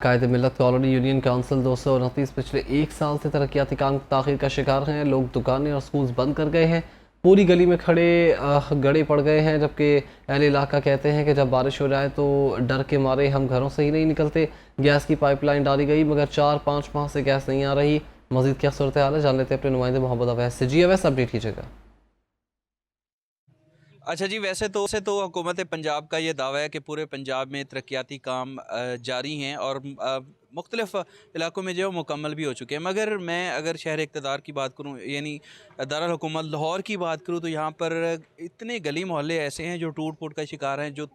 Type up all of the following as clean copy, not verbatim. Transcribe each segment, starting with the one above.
कायदे मिलत colony union council 229 पिछले एक साल से तरक्याती काम ताख़ीर का शिकार हैं। लोग दुकानें और स्कूल्स बंद कर गए हैं। पूरी गली में खड़े गड़े पड़ गए हैं। जबकि अहले इलाका कहते हैं कि जब बारिश हो जाए तो डर के मारे हम घरों से ही नहीं निकलते। गैस की पाइपलाइन डाली गई मगर 4-5 माह से गैस नहीं आ रही। मजीद क्या सूरत हाल है जान लेते हैं अपने नुमाइंदे मोहम्मद अवैस से। जी अवैस, अपडेट कीजिएगा। अच्छा जी, वैसे तो हुकूमत पंजाब का ये दावा है कि पूरे पंजाब में तरक्याती काम जारी हैं और मुख्तलिफ़ इलाकों में जो है मुकम्मल भी हो चुके हैं। मगर मैं अगर शहर इक़्तिदार की बात करूँ, यानी दारुल हुकूमत लाहौर की बात करूँ, तो यहाँ पर इतने गली मोहल्ले ऐसे हैं जो टूट फूट का शिकार हैं, जो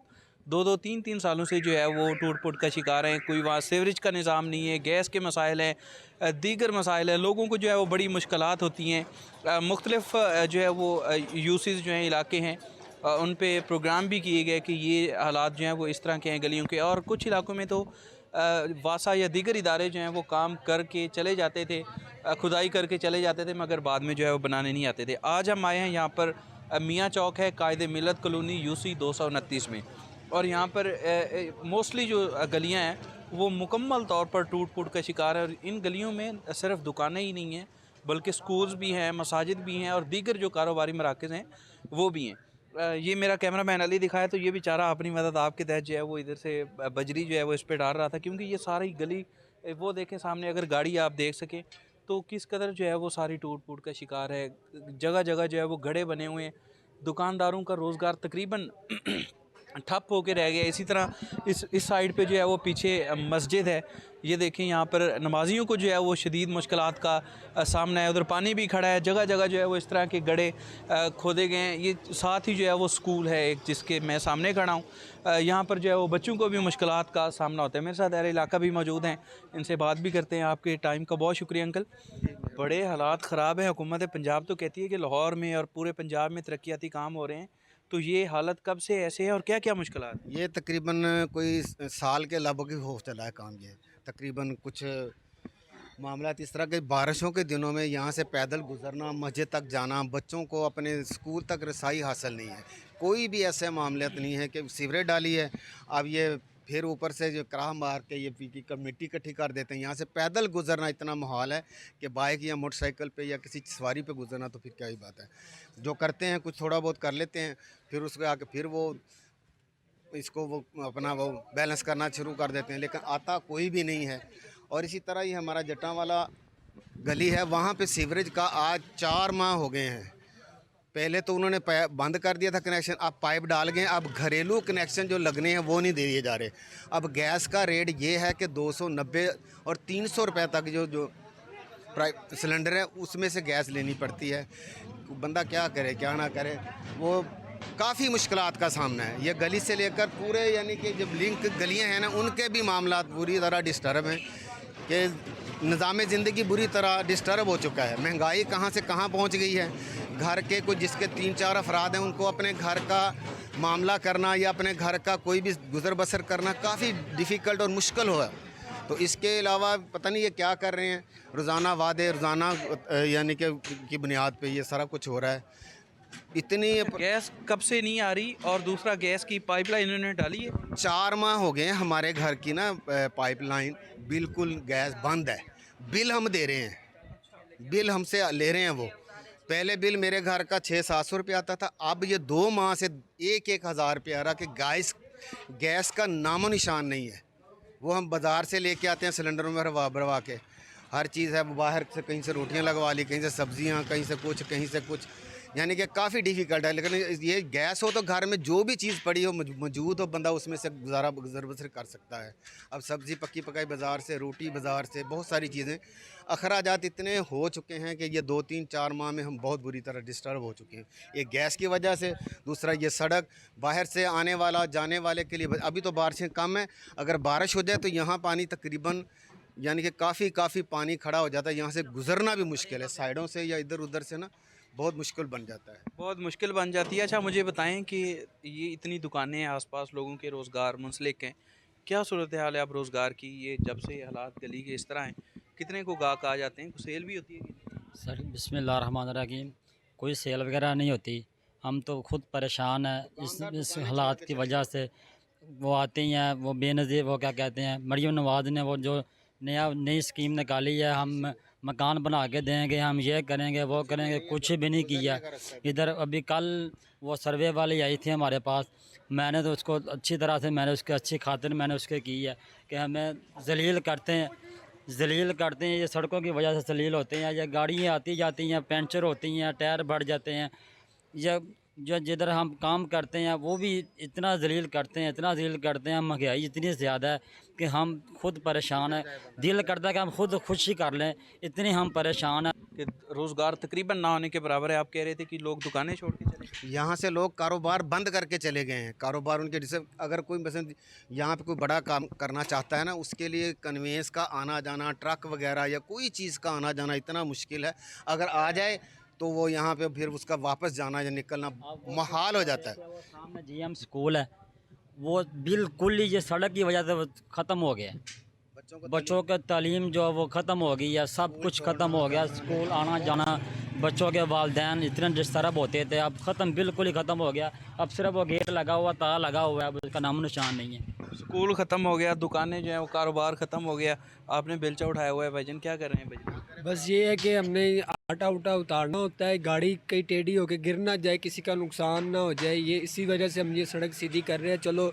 2-2 3-3 सालों से जो है वो टूट फूट का शिकार हैं। कोई वहाँ सीवरेज का निज़ाम नहीं है, गैस के मसाइल हैं, दीगर मसाइल हैं। लोगों को जो है वो बड़ी मुश्किलात होती हैं। मुख्तलिफ़ जो है वो यूसेज जो हैं इलाके हैं, उन पे प्रोग्राम भी किए गए कि ये हालात जो हैं वो इस तरह के हैं गलियों के। और कुछ इलाकों में तो वासा या दीगर इदारे जो हैं वो काम करके चले जाते थे, खुदाई करके चले जाते थे, मगर बाद में जो है वो बनाने नहीं आते थे। आज हम आए हैं यहाँ पर, मियाँ चौक है, कायदे मिलत कॉलोनी यूसी 229 में। और यहाँ पर मोस्टली जो गलियाँ हैं वो मुकम्मल तौर पर टूट फूट का शिकार है। और इन गलियों में सिर्फ दुकानें ही नहीं हैं, बल्कि स्कूल्स भी हैं, मसाजिद भी हैं और दीगर जो कारोबारी मराकज़ हैं वो भी हैं। ये मेरा कैमरा मैन अली दिखाया, तो ये बेचारा अपनी मदद आपके तहत जो है वो इधर से बजरी जो है वो इस पे डाल रहा था, क्योंकि ये सारी गली वो देखें सामने, अगर गाड़ी आप देख सकें तो किस कदर जो है वो सारी टूट फूट का शिकार है। जगह जगह जो है वो गड्ढे बने हुए हैं। दुकानदारों का रोज़गार तकरीबन ठप होके रह गया। इसी तरह इस साइड पे जो है वो पीछे मस्जिद है, ये देखें, यहाँ पर नमाजियों को जो है वो शदीद मुश्किलात का सामना है। उधर पानी भी खड़ा है, जगह जगह जो है वो इस तरह के गड्ढे खोदे गए हैं। ये साथ ही जो है वो स्कूल है एक, जिसके मैं सामने खड़ा हूँ। यहाँ पर जो है वो बच्चों को भी मुश्किलात का सामना होता है। मेरे साथ अहले इलाका भी मौजूद हैं, इनसे बात भी करते हैं। आपके टाइम का बहुत शुक्रिया अंकल। बड़े हालात ख़राब हैं। हुकूमत पंजाब तो कहती है कि लाहौर में और पूरे पंजाब में तरक्याती काम हो रहे हैं, तो ये हालत कब से ऐसे है और क्या क्या मुश्किलात हैं? ये तकरीबन कोई साल के लगभग ही हो चला है काम। ये तकरीबन कुछ मामला इस तरह के, बारिशों के दिनों में यहाँ से पैदल गुजरना, मस्जिद तक जाना, बच्चों को अपने स्कूल तक रसाई हासिल नहीं है। कोई भी ऐसे मामले नहीं है कि सीवरेज डाली है, अब ये फिर ऊपर से जो कराह मार के ये मिट्टी इकट्ठी कर देते हैं। यहाँ से पैदल गुजरना इतना माहौल है कि बाइक या मोटरसाइकिल पे या किसी सवारी पे गुजरना तो फिर क्या ही बात है। जो करते हैं कुछ थोड़ा बहुत कर लेते हैं, फिर उसके आके फिर वो इसको वो अपना वो बैलेंस करना शुरू कर देते हैं, लेकिन आता कोई भी नहीं है। और इसी तरह ही हमारा जटा वाला गली है, वहाँ पे सीवरेज का आज 4 माह हो गए हैं। पहले तो उन्होंने बंद कर दिया था कनेक्शन, अब पाइप डाल गए। अब घरेलू कनेक्शन जो लगने हैं वो नहीं दे दिए जा रहे। अब गैस का रेट ये है कि 290 और 300 रुपये तक जो जो सिलेंडर है उसमें से गैस लेनी पड़ती है। बंदा क्या करे क्या ना करे, वो काफ़ी मुश्किलात का सामना है। ये गली से लेकर पूरे, यानी कि जब लिंक गलियां हैं ना, उनके भी मामला बुरी तरह डिस्टर्ब हैं कि निज़ाम ज़िंदगी बुरी तरह डिस्टर्ब हो चुका है। महंगाई कहाँ से कहाँ पहुँच गई है। घर के कुछ जिसके 3-4 अफराद हैं, उनको अपने घर का मामला करना या अपने घर का कोई भी गुजर बसर करना काफ़ी डिफ़िकल्ट और मुश्किल हुआ। तो इसके अलावा पता नहीं ये क्या कर रहे हैं, रोज़ाना वादे, रोज़ाना यानी कि की बुनियाद पे ये सारा कुछ हो रहा है। इतनी गैस कब से नहीं आ रही, और दूसरा गैस की पाइपलाइन इन्होंने डाली है। 4 माह हो गए हैं हमारे घर की ना पाइपलाइन बिल्कुल गैस बंद है। बिल हम दे रहे हैं, बिल हमसे ले रहे हैं वो। पहले बिल मेरे घर का 600-700 रुपये आता था, अब ये 2 माह से 1-1 हज़ार रुपये आ रहा कि गैस का नामो निशान नहीं है। वो हम बाज़ार से लेके आते हैं सिलेंडरों में भरवा भरवा के, हर चीज़ है। बाहर से कहीं से रोटियां लगवा ली, कहीं से सब्जियां, कहीं से कुछ, कहीं से कुछ, यानी कि काफ़ी डिफ़िकल्ट है। लेकिन ये गैस हो तो घर में जो भी चीज़ पड़ी हो मौजूद हो, बंदा उसमें से गुजर बसर कर सकता है। अब सब्ज़ी पक्की पकाई बाज़ार से, रोटी बाज़ार से, बहुत सारी चीज़ें, अखराजात इतने हो चुके हैं कि ये 2-3-4 माह में हम बहुत बुरी तरह डिस्टर्ब हो चुके हैं, एक गैस की वजह से। दूसरा ये सड़क, बाहर से आने वाला जाने वाले के लिए अभी तो बारिशें कम हैं, अगर बारिश हो जाए तो यहाँ पानी तकरीबन, यानी कि काफ़ी पानी खड़ा हो जाता है। यहाँ से गुज़रना भी मुश्किल है, साइडों से या इधर उधर से ना बहुत मुश्किल बन जाता है। बहुत मुश्किल बन जाती है। अच्छा, मुझे बताएं कि ये इतनी दुकानें हैं आसपास, लोगों के रोज़गार मुंसलिक हैं, क्या सूरत हाल है अब रोज़गार की? ये जब से हालात गली के इस तरह हैं, कितने को गाहक आ जाते हैं, कुछ सेल भी होती है कि नहीं? सर बिस्मिल्लाहिर्रहमानिर्रहीम, कोई सेल वगैरह नहीं होती। हम तो खुद परेशान हैं इस हालात की वजह से। वो आती हैं, वो बेनज़ीर, वो क्या कहते हैं, मरियम नवाज़ ने वो जो नई स्कीम निकाली है, हम मकान बना के देंगे, हम ये करेंगे वो करेंगे, कुछ भी नहीं किया। इधर अभी कल वो सर्वे वाली आई थी हमारे पास, मैंने तो उसको अच्छी तरह से, मैंने उसकी अच्छी खातिर मैंने उसके की है कि हमें जलील करते हैं, ये सड़कों की वजह से जलील होते हैं, ये गाड़ियाँ आती जाती हैं, पंचर होती हैं, टायर बढ़ जाते हैं, ये जो जिधर हम काम करते हैं वो भी इतना जलील करते हैं, महंगाई इतनी ज़्यादा है कि हम खुद परेशान हैं। दिल करता है कि हम खुद खुशी कर लें, इतने हम परेशान हैं कि रोज़गार तकरीबन ना होने के बराबर है। आप कह रहे थे कि लोग दुकानें छोड़ के चले गए। यहाँ से लोग कारोबार बंद करके चले गए हैं। कारोबार उनके, जैसे अगर कोई वैसे यहाँ पे कोई बड़ा काम करना चाहता है ना, उसके लिए कन्वेंस का आना जाना, ट्रक वगैरह या कोई चीज़ का आना जाना इतना मुश्किल है। अगर आ जाए तो वो यहाँ पे फिर उसका वापस जाना या निकलना मुहाल हो जाता है। वो सामने GM स्कूल है, वो बिल्कुल ही ये सड़क की वजह से ख़त्म हो गया है। बच्चों का तालीम जो है वो ख़त्म हो गई है, सब कुछ ख़त्म हो गया। स्कूल आना जाना, बच्चों के वालिदैन इतने डिस्टर्ब होते थे, अब ख़त्म, बिल्कुल ही ख़त्म हो गया। अब सिर्फ वो गेट लगा हुआ, ताला लगा हुआ है, अब उसका नामो निशान नहीं है। स्कूल ख़त्म हो गया, दुकानें जो हैं वो कारोबार ख़त्म हो गया। आपने बेलचा उठाया हुआ है भाईजान, क्या कर रहे हैं भाईजान? बस ये है कि हमने आटा उटा उतारना होता है, गाड़ी कहीं टेढ़ी होकर गिर ना जाए, किसी का नुकसान ना हो जाए, ये इसी वजह से हम ये सड़क सीधी कर रहे हैं। चलो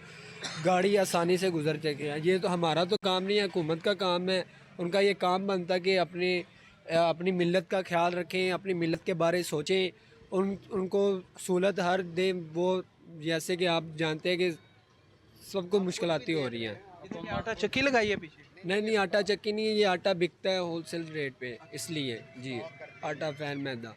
गाड़ी आसानी से गुजर सके, ये तो हमारा तो काम नहीं है, हुकूमत का काम है। उनका ये काम बनता है कि अपनी मिल्लत का ख्याल रखें, अपनी मिल्लत के बारे सोचें, उनको सहूलत हर दें। वो जैसे कि आप जानते हैं कि सबको मुश्किलाती हो रही हैं। इतनी आटा चक्की लगाई है पीछे? नहीं, आटा चक्की नहीं है, ये आटा बिकता है होलसेल रेट पे, इसलिए जी, आटा फैन मैदा।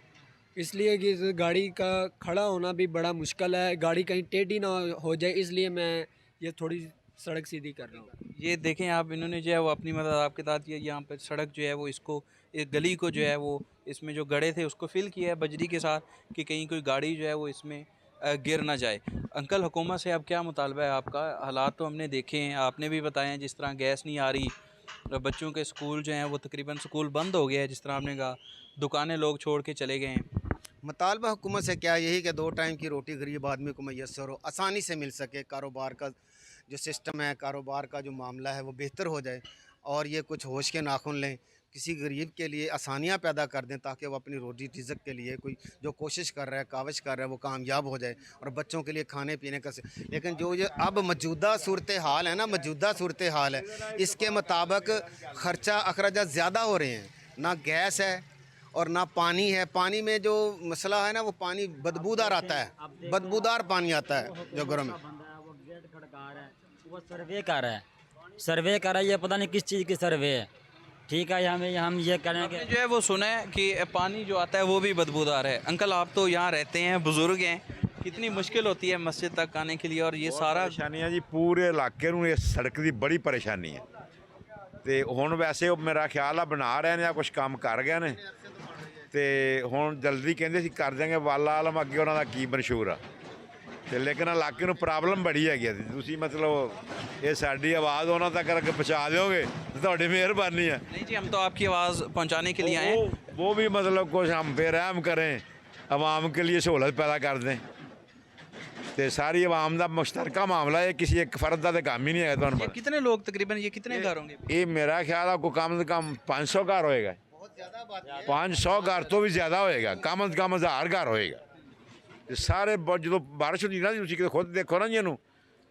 इसलिए कि इस गाड़ी का खड़ा होना भी बड़ा मुश्किल है, गाड़ी कहीं टेढ़ी ना हो जाए, इसलिए मैं ये थोड़ी सड़क सीधी कर रहा हूँ। ये देखें आप, इन्होंने जो है वो अपनी मदद आपके साथ ये यहाँ पर सड़क जो है वो इसको, इस गली को जो है वो, इसमें जो गड्ढे थे उसको फिल किया है बजरी के साथ कि कहीं कोई गाड़ी जो है वो इसमें गिर ना जाए। अंकल, हुकूमत से अब क्या मुतालबा है आपका? हालात तो हमने देखे हैं, आपने भी बताए हैं, जिस तरह गैस नहीं आ रही, बच्चों के स्कूल जो हैं वो तकरीबन स्कूल बंद हो गया है, जिस तरह आपने कहा, दुकानें लोग छोड़ के चले गए हैं। मुतालबा हुकूमत से क्या, यही कि 2 टाइम की रोटी गरीब आदमी को मैसर हो, आसानी से मिल सके, कारोबार का जो सिस्टम है, कारोबार का जो मामला है वो बेहतर हो जाए, और ये कुछ होश के नाखून लें, किसी गरीब के लिए आसानियाँ पैदा कर दें ताकि वो अपनी रोजी रिज़्क़ के लिए कोई जो कोशिश कर रहा है, काविश कर रहा है, वो कामयाब हो जाए, और बच्चों के लिए खाने पीने का लेकिन जो ये अब मौजूदा सूरत हाल है ना, इसके मुताबिक ख़र्चा अखराजात ज़्यादा हो रहे हैं। ना गैस है और ना पानी है। पानी में जो मसला है ना, वो पानी बदबूदार आता है, बदबूदार पानी आता है जो गर्म है। वो गेट खड़का रहा है, वो सर्वे कर रहा है, ये पता नहीं किस चीज़ की सर्वे है। ठीक है, हम ये करेंगे। जो है वो सुना है कि पानी जो आता है वो भी बदबूदार है। अंकल, आप तो यहाँ रहते हैं, बुज़ुर्ग हैं, कितनी मुश्किल होती है मस्जिद तक आने के लिए, और ये सारा परेशानियां जी पूरे इलाके ਨੂੰ ਇਸ ਸੜਕ ਦੀ ਬੜੀ ਪਰੇਸ਼ਾਨੀ ਹੈ। ਤੇ ਹੁਣ ਵੈਸੇ ਉਹ ਮੇਰਾ ਖਿਆਲ ਆ ਬਣਾ ਰਹੇ ਨੇ, ਆ ਕੁਝ ਕੰਮ ਕਰ ਗਏ ਨੇ, ਤੇ ਹੁਣ ਜਲਦੀ ਕਹਿੰਦੇ ਸੀ ਕਰ ਦੇਂਗੇ, ਵਾਲਾ ਆਲਮ ਅੱਗੇ ਉਹਨਾਂ ਦਾ ਕੀ ਮਸ਼ਹੂਰ ਆ। ਤੇ ਲੇਕਿਨ ਇਲਾਕੇ ਨੂੰ ਪ੍ਰੋਬਲਮ ਬੜੀ ਹੈਗੀ ਆ। ਤੁਸੀਂ ਮਤਲਬ ਇਹ ਸਾਡੀ ਆਵਾਜ਼ ਉਹਨਾਂ ਤੱਕ ਪਹੁੰਚਾ ਦਿਓਗੇ ਤਾਂ ਤੁਹਾਡੀ ਮਿਹਰਬਾਨੀ ਹੈ। नहीं जी, हम तो आपकी आवाज़ पहुँचाने के लिए आए हैं। वो भी मतलब कुछ हम पे रहम करें, आवाम के लिए सहूलत पैदा कर दें। तो सारी आवाम का मुश्तरका मामला है, किसी एक फर्द का तो काम ही नहीं है। ये कितने लोग तकरीबन, ये कितने घर होंगे? ये मेरा ख्याल है कोई कम से कम 500 घर होएगा, 500 घर तो भी ज़्यादा होएगा, कम से कम 1000 घर होएगा। तो सारे जो बारिश होती ना जी, तुम खुद देखो ना जी, ਇਹਨੂੰ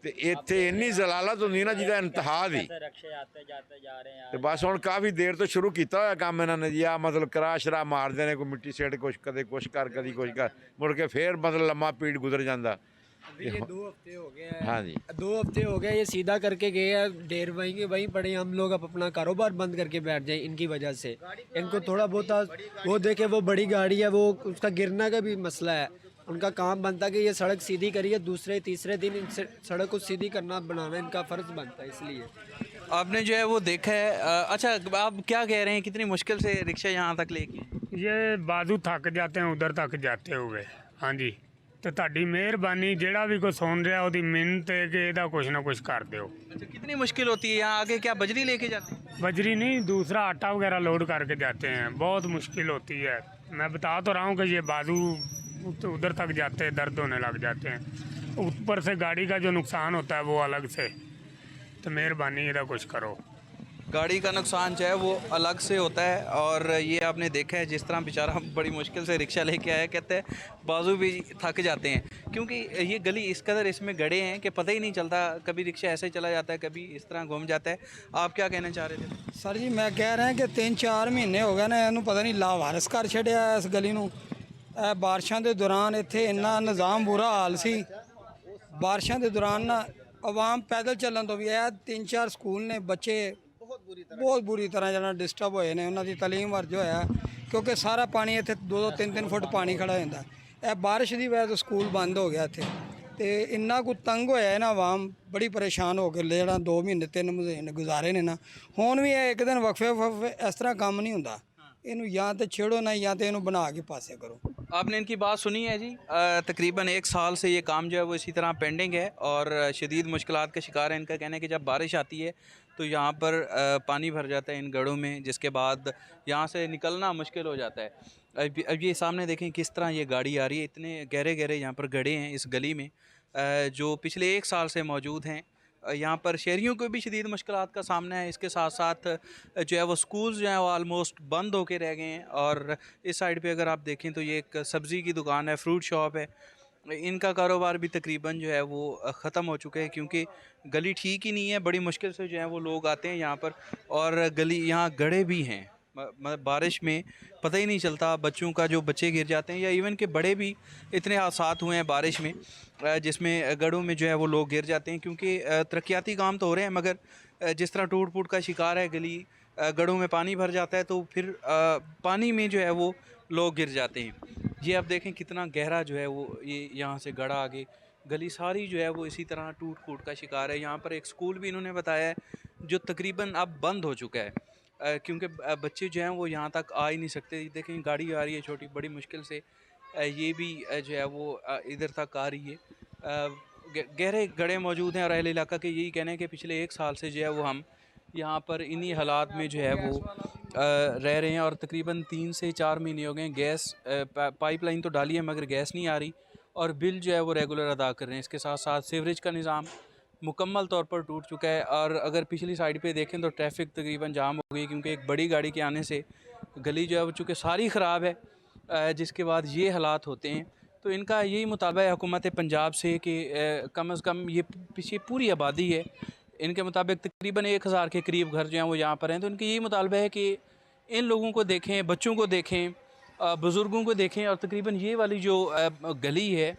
ਤੇ ਇੱਥੇ ਇੰਨੀ ਜ਼ਲਾਲਤ ਹੁੰਦੀ ਨਾ ਜਿਹਦਾ ਇੰਤਹਾ ਦੀ। रक्षे आते जाते जा रहे हैं। ਤੇ ਬਸ ਹੁਣ ਕਾਫੀ ਦੇਰ ਤੋਂ ਸ਼ੁਰੂ ਕੀਤਾ ਹੋਇਆ ਕੰਮ ਇਹਨਾਂ ਨੇ ਜੀ। ਆ ਮਤਲਬ ਕਰਾ ਸ਼ਰਾ ਮਾਰਦੇ ਨੇ, ਕੋਈ ਮਿੱਟੀ ਸੇੜ ਕੁਛ, ਕਦੇ ਕੁਛ ਕਰ, ਕਦੀ ਕੁਛ ਕਰ, ਮੁੜ ਕੇ ਫੇਰ ਮਤਲਬ ਲੰਮਾ ਪੀੜ ਗੁਜ਼ਰ ਜਾਂਦਾ। अभी ये 2 हफ्ते हो गए हैं। हाँ जी, 2 हफ्ते हो गए, ये सीधा करके गए हैं, ढेर वहीं पड़े, हम लोग अब अपना कारोबार बंद करके बैठ जाए इनकी वजह से। इनको थोड़ा बहुत वो देखे, वो बड़ी गाड़ी है, वो उसका गिरना का भी मसला है। उनका काम बनता है कि ये सड़क सीधी करिए, दूसरे तीसरे दिन इन सड़क को सीधी करना, बनाना इनका फ़र्ज़ बनता है। इसलिए आपने जो है वो देखा है। अच्छा, आप क्या कह रहे हैं, कितनी मुश्किल से रिक्शा यहाँ तक लेके? ये बाजू थक जाते हैं उधर तक जाते हुए। हाँ जी, तो ਤੁਹਾਡੀ ਮਿਹਰਬਾਨੀ, ਜਿਹੜਾ ਵੀ ਕੋਈ ਸੁਣ ਰਿਹਾ ਉਹਦੀ ਮਿਹਨਤ ਹੈ कि ਇਹਦਾ कुछ ना कुछ कर दो। अच्छा, कितनी मुश्किल होती है यहाँ आके? क्या बजरी लेके जाते हैं? बजरी नहीं, दूसरा आटा वगैरह लोड करके जाते हैं, बहुत मुश्किल होती है। मैं बता तो रहा हूँ कि ये बाजू उधर तक जाते हैं, दर्द होने लग जाते हैं। ऊपर से गाड़ी का जो नुकसान होता है वो अलग से। तो मेहरबानी इधर कुछ करो। गाड़ी का नुकसान जो है वो अलग से होता है। और ये आपने देखा है जिस तरह बेचारा बड़ी मुश्किल से रिक्शा लेके आया, कहते हैं बाजू भी थक जाते हैं क्योंकि ये गली इस कदर इसमें गड्ढे हैं कि पता ही नहीं चलता, कभी रिक्शा ऐसे चला जाता है, कभी इस तरह घूम जाता है। आप क्या कहना चाह रहे थे? सर जी मैं कह रहा कि 3-4 ਮਹੀਨੇ ਹੋ ਗਏ ਨੇ ਇਹਨੂੰ ਪਤਾ ਨਹੀਂ ਲਾਵਾਰਸ ਕਰ ਛੱਡਿਆ ਇਸ ਗਲੀ ਨੂੰ। ਇਹ ਬਾਰਿਸ਼ਾਂ ਦੇ ਦੌਰਾਨ ਇੱਥੇ ਇੰਨਾ ਨਿਜ਼ਾਮ ਬੁਰਾ ਹਾਲ ਸੀ। ਬਾਰਿਸ਼ਾਂ ਦੇ ਦੌਰਾਨ ਨਾ ਆਵਾਮ ਪੈਦਲ ਚੱਲਣ ਤੋਂ ਵੀ ਇਹ 3-4 ਸਕੂਲ ਨੇ ਬੱਚੇ ਬਹੁਤ ਬੁਰੀ ਤਰ੍ਹਾਂ ਜਿਹੜਾ ਡਿਸਟਰਬ ਹੋਏ ਨੇ, ਉਹਨਾਂ ਦੀ ਤਾਲੀਮ ਵਰਜ ਹੋਇਆ ਕਿਉਂਕਿ ਸਾਰਾ ਪਾਣੀ ਇੱਥੇ 2-3 ਫੁੱਟ ਪਾਣੀ ਖੜਾ ਹੋ ਜਾਂਦਾ। ਇਹ ਬਾਰਿਸ਼ ਦੀ ਵਜ੍ਹਾ ਤੋਂ ਸਕੂਲ ਬੰਦ ਹੋ ਗਿਆ ਇੱਥੇ ਤੇ ਇੰਨਾ ਕੁ ਤੰਗ ਹੋਇਆ ਹੈ ਨਾ ਆਵਾਮ, ਬੜੀ ਪਰੇਸ਼ਾਨ ਹੋ ਕੇ ਜਿਹੜਾ 2 ਮਹੀਨੇ 3 ਮਹੀਨੇ ਗੁਜ਼ਾਰੇ ਨੇ ਨਾ। ਹੁਣ ਵੀ ਇਹ ਇੱਕ ਦਿਨ ਵਕਫੇ ਇਸ ਤਰ੍ਹਾਂ ਕੰਮ ਨਹੀਂ ਹੁੰਦਾ। ਇਹਨੂੰ ਜਾਂ ਤੇ ਛੇੜੋ ਨਾ ਜਾਂ ਤੇ ਇਹਨੂੰ ਬਣਾ ਕੇ ਪਾਸੇ ਕਰੋ। आपने इनकी बात सुनी है जी। तकरीबन 1 साल से ये काम जो है वो इसी तरह पेंडिंग है और शदीद मुश्किलात का शिकार है। इनका कहना है कि जब बारिश आती है तो यहाँ पर पानी भर जाता है इन गढ़ों में, जिसके बाद यहाँ से निकलना मुश्किल हो जाता है। अब ये सामने देखें किस तरह ये गाड़ी आ रही है, इतने गहरे गहरे यहाँ पर गड्ढे हैं इस गली में जो पिछले 1 साल से मौजूद हैं। यहाँ पर शहरियों को भी शदीद मुश्किलात का सामना है। इसके साथ साथ जो है वो स्कूल्स जो हैं वो आलमोस्ट बंद होके रह गए हैं। और इस साइड पे अगर आप देखें तो ये एक सब्ज़ी की दुकान है, फ्रूट शॉप है, इनका कारोबार भी तकरीबन जो है वो ख़त्म हो चुका है क्योंकि गली ठीक ही नहीं है। बड़ी मुश्किल से जो है वो लोग आते हैं यहाँ पर और गली यहाँ गड्ढे भी हैं। बारिश में पता ही नहीं चलता, बच्चों का जो बच्चे गिर जाते हैं या इवन के बड़े भी इतने हादसात हुए हैं बारिश में जिसमें गढ़ों में जो है वो लोग गिर जाते हैं क्योंकि तरक्याती काम तो हो रहे हैं मगर जिस तरह टूट फूट का शिकार है गली, गढ़ों में पानी भर जाता है तो फिर पानी में जो है वो लोग गिर जाते हैं। ये आप देखें कितना गहरा जो है वो ये यहाँ से गड़ा आगे गली सारी जो है वो इसी तरह टूट फूट का शिकार है। यहाँ पर एक स्कूल भी इन्होंने बताया है जो तकरीबन अब बंद हो चुका है क्योंकि बच्चे जो हैं वो यहाँ तक आ ही नहीं सकते। देखें गाड़ी आ रही है छोटी, बड़ी मुश्किल से ये भी जो है वो इधर तक आ रही है। गहरे गड्ढे मौजूद हैं और अहले इलाका के यही कहना है कि पिछले 1 साल से जो है वो हम यहाँ पर इन्हीं हालात में जो है वो रह रहे हैं और तकरीबन 3 से 4 महीने हो गए। गैस पाइपलाइन तो डाली है मगर गैस नहीं आ रही और बिल जो है वो रेगुलर अदा कर रहे हैं। इसके साथ साथ सीवरेज का निज़ाम मुकम्मल तौर पर टूट चुका है। और अगर पिछली साइड पे देखें तो ट्रैफिक तकरीबन जाम हो गई क्योंकि एक बड़ी गाड़ी के आने से गली जो है वो चूँकि सारी ख़राब है, जिसके बाद ये हालात होते हैं। तो इनका यही मुतालबा है हुकूमत पंजाब से कि कम से कम ये पीछे पूरी आबादी है, इनके मुताबिक तकरीबन 1000 के करीब घर जो हैं वो यहाँ पर हैं। तो इनका यही मुतालबा है कि इन लोगों को देखें, बच्चों को देखें, बुज़ुर्गों को देखें और तकरीबन ये वाली जो गली है